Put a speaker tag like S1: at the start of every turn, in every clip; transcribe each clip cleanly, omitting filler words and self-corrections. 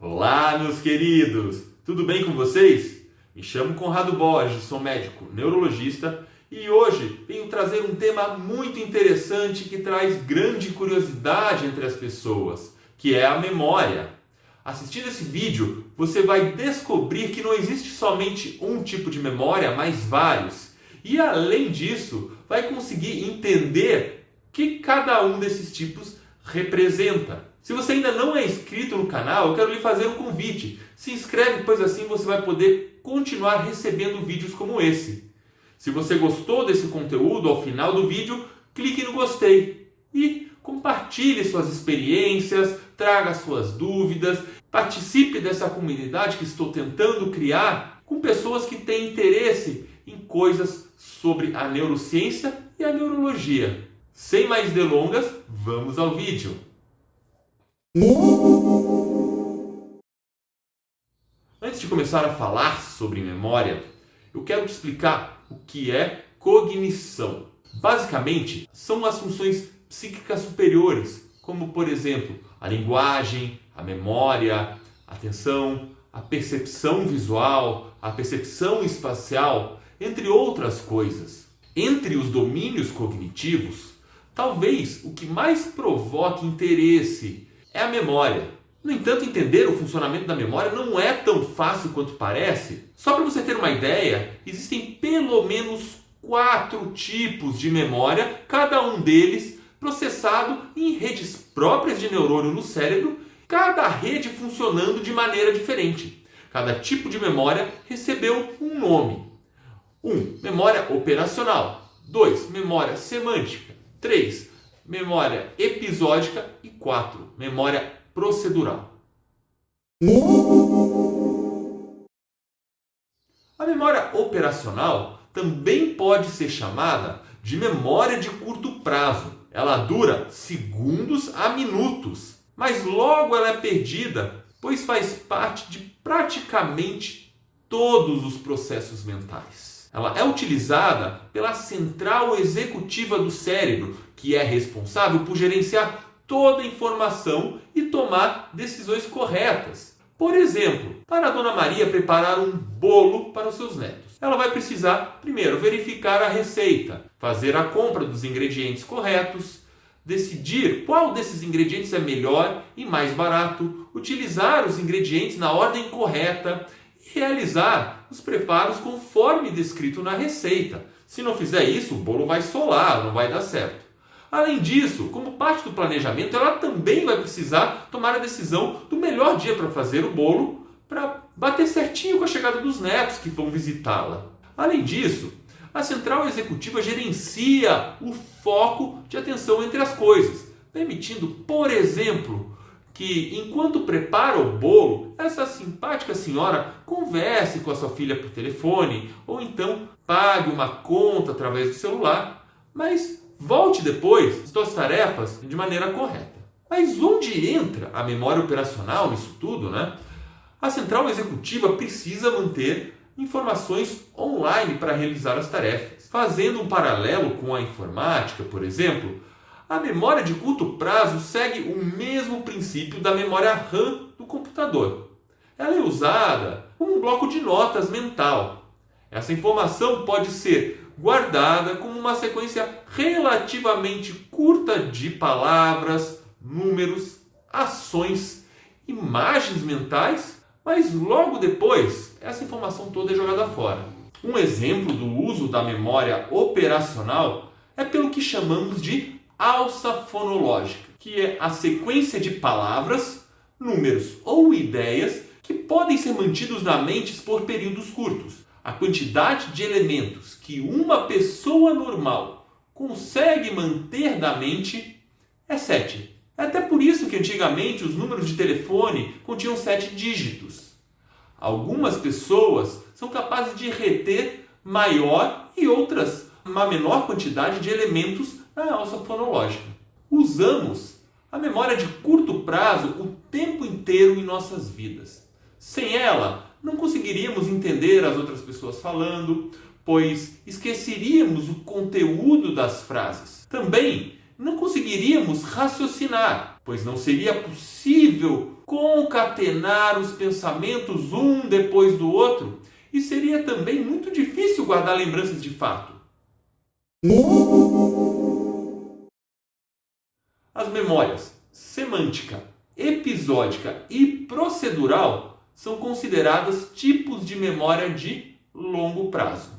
S1: Olá, meus queridos! Tudo bem com vocês? Me chamo Conrado Borges, sou médico neurologista e hoje venho trazer um tema muito interessante que traz grande curiosidade entre as pessoas, que é a memória. Assistindo esse vídeo, você vai descobrir que não existe somente um tipo de memória, mas vários. E além disso, vai conseguir entender o que cada um desses tipos representa. Se você ainda não é inscrito no canal, eu quero lhe fazer um convite. Se inscreve, pois assim você vai poder continuar recebendo vídeos como esse. Se você gostou desse conteúdo, ao final do vídeo, clique no gostei e compartilhe suas experiências, traga suas dúvidas, participe dessa comunidade que estou tentando criar com pessoas que têm interesse em coisas sobre a neurociência e a neurologia. Sem mais delongas, vamos ao vídeo. Antes de começar a falar sobre memória, eu quero te explicar o que é cognição. Basicamente, são as funções psíquicas superiores, como por exemplo, a linguagem, a memória, a atenção, a percepção visual, a percepção espacial, entre outras coisas. Entre os domínios cognitivos, talvez o que mais provoque interesse é a memória. No entanto, entender o funcionamento da memória não é tão fácil quanto parece. Só para você ter uma ideia, existem pelo menos 4 tipos de memória, cada um deles processado em redes próprias de neurônio no cérebro, cada rede funcionando de maneira diferente. Cada tipo de memória recebeu um nome. 1. Memória operacional. 2. Memória semântica. 3. Memória episódica. E 4. Memória procedural. A memória operacional também pode ser chamada de memória de curto prazo. Ela dura segundos a minutos, mas logo ela é perdida, pois faz parte de praticamente todos os processos mentais. Ela é utilizada pela central executiva do cérebro, que é responsável por gerenciar toda a informação e tomar decisões corretas. Por exemplo, para a Dona Maria preparar um bolo para os seus netos, ela vai precisar primeiro verificar a receita, fazer a compra dos ingredientes corretos, decidir qual desses ingredientes é melhor e mais barato, utilizar os ingredientes na ordem correta e realizar os preparos conforme descrito na receita. Se não fizer isso, o bolo vai solar, não vai dar certo. Além disso, como parte do planejamento, ela também vai precisar tomar a decisão do melhor dia para fazer o bolo, para bater certinho com a chegada dos netos que vão visitá-la. Além disso, a central executiva gerencia o foco de atenção entre as coisas, permitindo, por exemplo, que enquanto prepara o bolo, essa simpática senhora converse com a sua filha por telefone ou então pague uma conta através do celular, mas volte depois às suas tarefas de maneira correta. Mas onde entra a memória operacional nisso tudo, né? A central executiva precisa manter informações online para realizar as tarefas. Fazendo um paralelo com a informática, por exemplo, a memória de curto prazo segue o mesmo princípio da memória RAM do computador. Ela é usada como um bloco de notas mental. Essa informação pode ser guardada como uma sequência relativamente curta de palavras, números, ações, imagens mentais, mas logo depois essa informação toda é jogada fora. Um exemplo do uso da memória operacional é pelo que chamamos de alça fonológica, que é a sequência de palavras, números ou ideias que podem ser mantidos na mente por períodos curtos. A quantidade de elementos que uma pessoa normal consegue manter na mente é 7. É até por isso que antigamente os números de telefone continham 7 dígitos. Algumas pessoas são capazes de reter maior e outras uma menor quantidade de elementos na alça fonológica. Usamos a memória de curto prazo o tempo inteiro em nossas vidas. Sem ela, não conseguiríamos entender as outras pessoas falando, pois esqueceríamos o conteúdo das frases. Também não conseguiríamos raciocinar, pois não seria possível concatenar os pensamentos um depois do outro e seria também muito difícil guardar lembranças de fato. As memórias semântica, episódica e procedural são consideradas tipos de memória de longo prazo.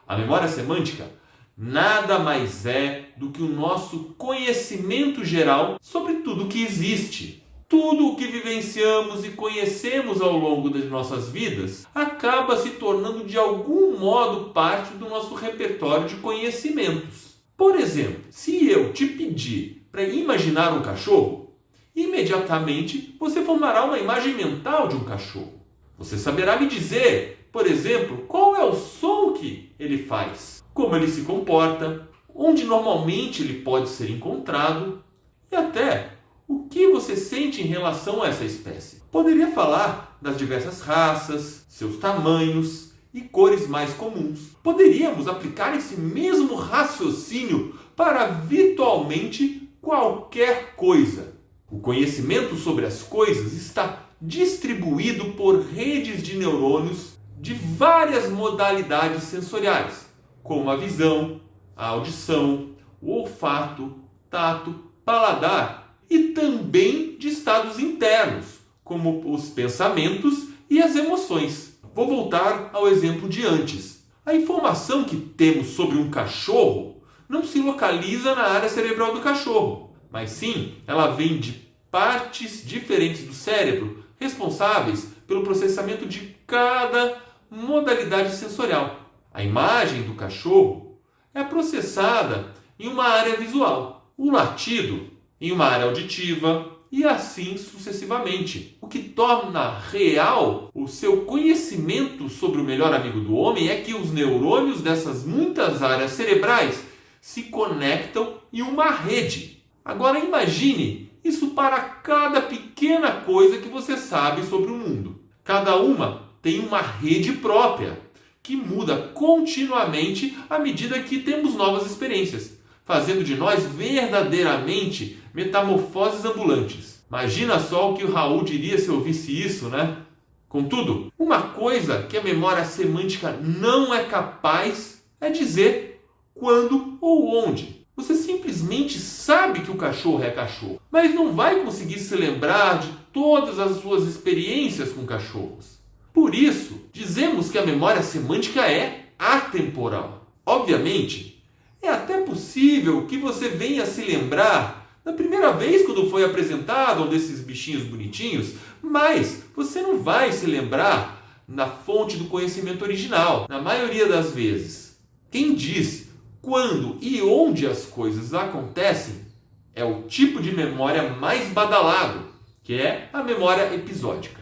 S1: A memória semântica nada mais é do que o nosso conhecimento geral sobre tudo que existe. Tudo o que vivenciamos e conhecemos ao longo das nossas vidas acaba se tornando de algum modo parte do nosso repertório de conhecimentos. Por exemplo, se eu te pedir para imaginar um cachorro, imediatamente você formará uma imagem mental de um cachorro. Você saberá me dizer, por exemplo, qual é o som que ele faz, como ele se comporta, onde normalmente ele pode ser encontrado e até o que você sente em relação a essa espécie. Poderia falar das diversas raças, seus tamanhos e cores mais comuns. Poderíamos aplicar esse mesmo raciocínio para virtualmente qualquer coisa. O conhecimento sobre as coisas está distribuído por redes de neurônios de várias modalidades sensoriais, como a visão, a audição, o olfato, tato, paladar e também de estados internos, como os pensamentos e as emoções. Vou voltar ao exemplo de antes. A informação que temos sobre um cachorro não se localiza na área cerebral do cachorro, mas sim ela vem de partes diferentes do cérebro responsáveis pelo processamento de cada modalidade sensorial. A imagem do cachorro é processada em uma área visual, o latido em uma área auditiva e assim sucessivamente. O que torna real o seu conhecimento sobre o melhor amigo do homem é que os neurônios dessas muitas áreas cerebrais se conectam em uma rede. Agora imagine isso para cada pequena coisa que você sabe sobre o mundo. Cada uma tem uma rede própria que muda continuamente à medida que temos novas experiências, fazendo de nós verdadeiramente metamorfoses ambulantes. Imagina só o que o Raul diria se ouvisse isso, né? Contudo, uma coisa que a memória semântica não é capaz é dizer quando ou onde. Você simplesmente sabe que o cachorro é cachorro, mas não vai conseguir se lembrar de todas as suas experiências com cachorros. Por isso, dizemos que a memória semântica é atemporal. Obviamente, é até possível que você venha se lembrar da primeira vez quando foi apresentado um desses bichinhos bonitinhos, mas você não vai se lembrar na fonte do conhecimento original, na maioria das vezes. Quem diz quando e onde as coisas acontecem é o tipo de memória mais badalado, que é a memória episódica.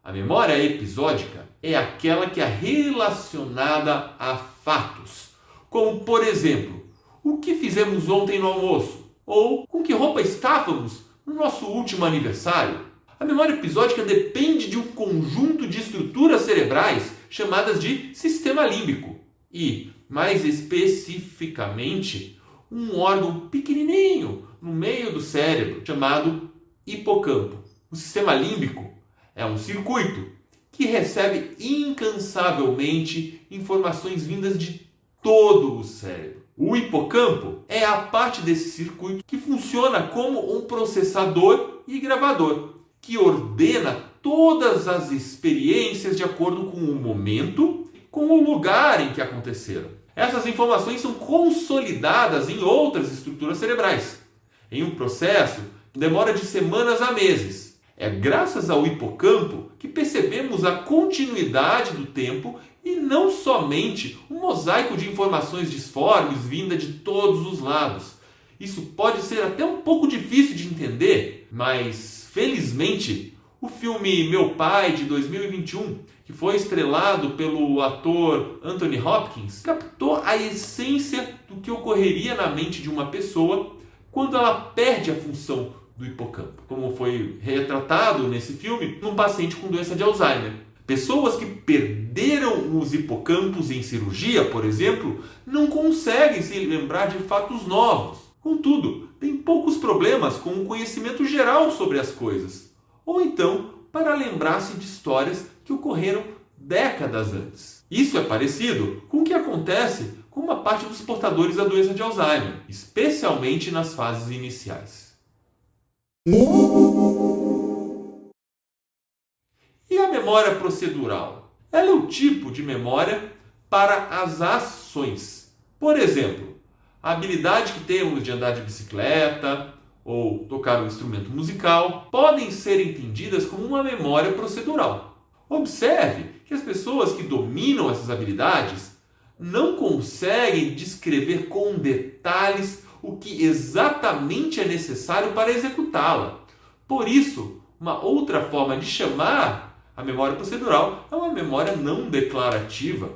S1: A memória episódica é aquela que é relacionada a fatos, como por exemplo, o que fizemos ontem no almoço, ou com que roupa estávamos no nosso último aniversário. A memória episódica depende de um conjunto de estruturas cerebrais chamadas de sistema límbico e, mais especificamente, um órgão pequenininho no meio do cérebro chamado hipocampo. O sistema límbico é um circuito que recebe incansavelmente informações vindas de todo o cérebro. O hipocampo é a parte desse circuito que funciona como um processador e gravador, que ordena todas as experiências de acordo com o momento, com o lugar em que aconteceram. Essas informações são consolidadas em outras estruturas cerebrais, em um processo que demora de semanas a meses. É graças ao hipocampo que percebemos a continuidade do tempo e não somente um mosaico de informações disformes vinda de todos os lados. Isso pode ser até um pouco difícil de entender, mas felizmente o filme Meu Pai, de 2021, que foi estrelado pelo ator Anthony Hopkins, captou a essência do que ocorreria na mente de uma pessoa quando ela perde a função do hipocampo, como foi retratado nesse filme num paciente com doença de Alzheimer. Pessoas que perderam os hipocampos em cirurgia, por exemplo, não conseguem se lembrar de fatos novos. Contudo, têm poucos problemas com o conhecimento geral sobre as coisas, ou então para lembrar-se de histórias que ocorreram décadas antes. Isso é parecido com o que acontece com uma parte dos portadores da doença de Alzheimer, especialmente nas fases iniciais. E a memória procedural? Ela é o tipo de memória para as ações. Por exemplo, a habilidade que temos de andar de bicicleta ou tocar um instrumento musical podem ser entendidas como uma memória procedural. Observe que as pessoas que dominam essas habilidades não conseguem descrever com detalhes o que exatamente é necessário para executá-la. Por isso, uma outra forma de chamar a memória procedural é uma memória não declarativa.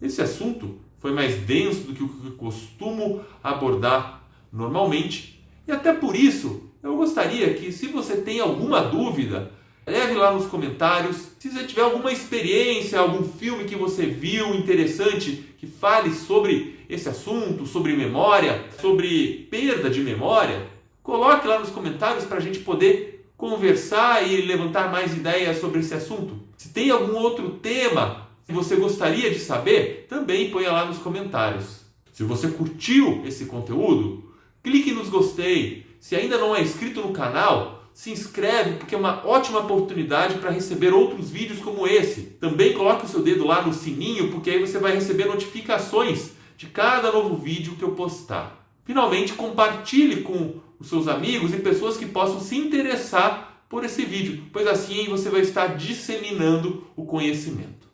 S1: Esse assunto foi mais denso do que o que eu costumo abordar normalmente. E até por isso, eu gostaria que, se você tem alguma dúvida, leve lá nos comentários. Se você tiver alguma experiência, algum filme que você viu interessante, que fale sobre esse assunto, sobre memória, sobre perda de memória, coloque lá nos comentários para a gente poder conversar e levantar mais ideias sobre esse assunto. Se tem algum outro tema que você gostaria de saber, também ponha lá nos comentários. Se você curtiu esse conteúdo, clique nos gostei. Se ainda não é inscrito no canal, se inscreve, porque é uma ótima oportunidade para receber outros vídeos como esse. Também coloque o seu dedo lá no sininho, porque aí você vai receber notificações de cada novo vídeo que eu postar. Finalmente, compartilhe com os seus amigos e pessoas que possam se interessar por esse vídeo, pois assim você vai estar disseminando o conhecimento.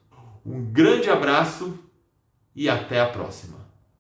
S1: Um grande abraço e até a próxima!